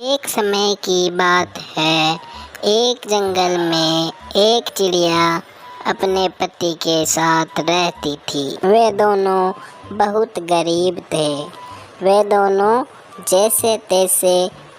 एक समय की बात है। एक जंगल में एक चिड़िया अपने पति के साथ रहती थी। वे दोनों बहुत गरीब थे। वे दोनों जैसे तैसे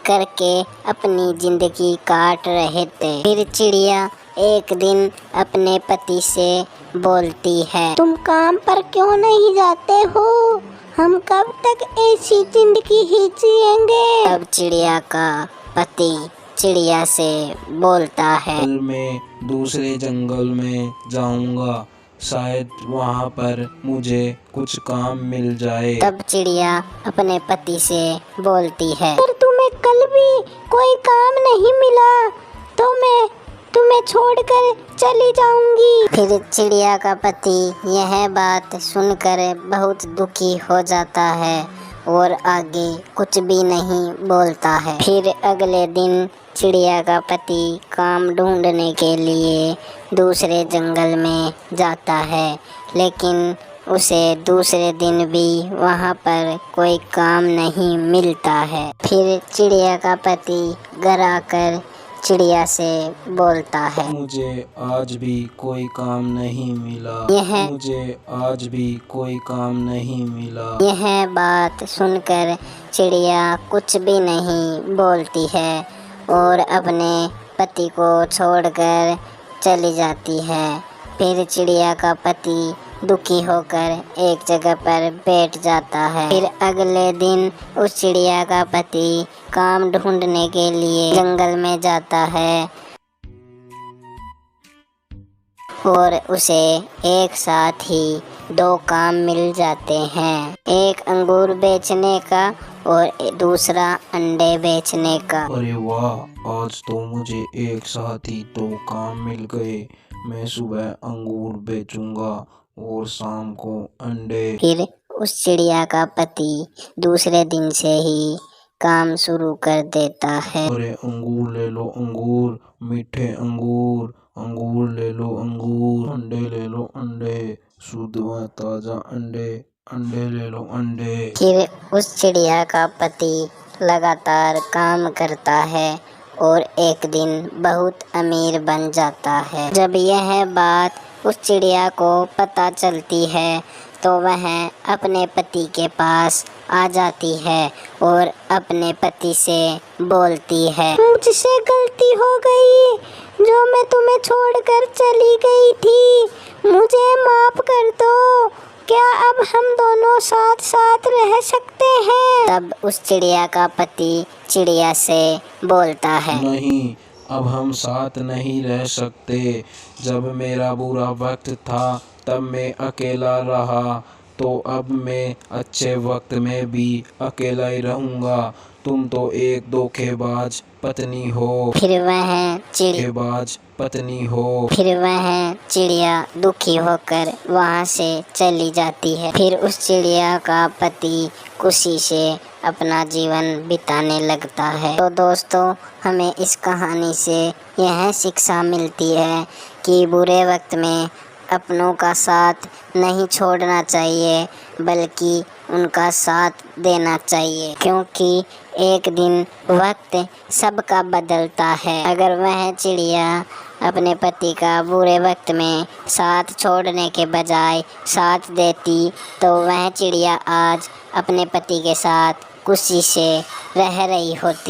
करके अपनी जिंदगी काट रहे थे। फिर चिड़िया एक दिन अपने पति से बोलती है, तुम काम पर क्यों नहीं जाते हो? हम कब तक ऐसी जिंदगी ही जिएंगे? तब चिड़िया का पति चिड़िया से बोलता है, कल मैं दूसरे जंगल में जाऊंगा, शायद वहाँ पर मुझे कुछ काम मिल जाए। तब चिड़िया अपने पति से बोलती है, अगर तुम्हें कल भी कोई काम नहीं मिला तो मैं तुम्हें छोड़कर चली जाऊंगी। फिर चिड़िया का पति यह बात सुनकर बहुत दुखी हो जाता है और आगे कुछ भी नहीं बोलता है। फिर अगले दिन चिड़िया का पति काम ढूंढने के लिए दूसरे जंगल में जाता है, लेकिन उसे दूसरे दिन भी वहाँ पर कोई काम नहीं मिलता है। फिर चिड़िया का पति घर आकर चिड़िया से बोलता है, मुझे आज भी कोई काम नहीं मिला। मुझे आज भी कोई काम नहीं मिला। यह बात सुनकर चिड़िया कुछ भी नहीं बोलती है और अपने पति को छोड़कर चली जाती है। फिर चिड़िया का पति दुखी होकर एक जगह पर बैठ जाता है। फिर अगले दिन उस चिड़िया का पति काम ढूंढने के लिए जंगल में जाता है और उसे एक साथ ही दो काम मिल जाते हैं, एक अंगूर बेचने का और दूसरा अंडे बेचने का। अरे वाह, आज तो मुझे एक साथ ही दो काम मिल गए। मैं सुबह अंगूर बेचूंगा और शाम को अंडे। फिर उस चिड़िया का पति दूसरे दिन से ही काम शुरू कर देता है। अरे अंगूर ले लो अंगूर, मीठे अंगूर, अंगूर ले लो अंगूर, अंडे ले लो अंडे, शुद्ध व ताजा अंडे, अंडे ले लो अंडे। फिर उस चिड़िया का पति लगातार काम करता है और एक दिन बहुत अमीर बन जाता है। जब यह बात उस चिड़िया को पता चलती है तो वह अपने पति के पास आ जाती है और अपने पति से बोलती है, मुझसे गलती हो गई, जो मैं तुम्हें छोड़कर चली गई थी, मुझे माफ कर दो। क्या अब हम दोनों साथ साथ रह सकते हैं? तब उस चिड़िया का पति चिड़िया से बोलता है, नहीं, अब हम साथ नहीं रह सकते। जब मेरा बुरा वक्त था तब मैं अकेला रहा, तो अब मैं अच्छे वक्त में भी अकेला ही रहूँगा। तुम तो एक धोखेबाज पत्नी हो। फिर वह चिड़िया दुखी होकर वहाँ से चली जाती है। फिर उस चिड़िया का पति खुशी से अपना जीवन बिताने लगता है। तो दोस्तों, हमें इस कहानी से यह शिक्षा मिलती है कि बुरे वक्त में अपनों का साथ नहीं छोड़ना चाहिए, बल्कि उनका साथ देना चाहिए, क्योंकि एक दिन वक्त सबका बदलता है। अगर वह चिड़िया अपने पति का बुरे वक्त में साथ छोड़ने के बजाय साथ देती तो वह चिड़िया आज अपने पति के साथ खुशी से रह रही होती।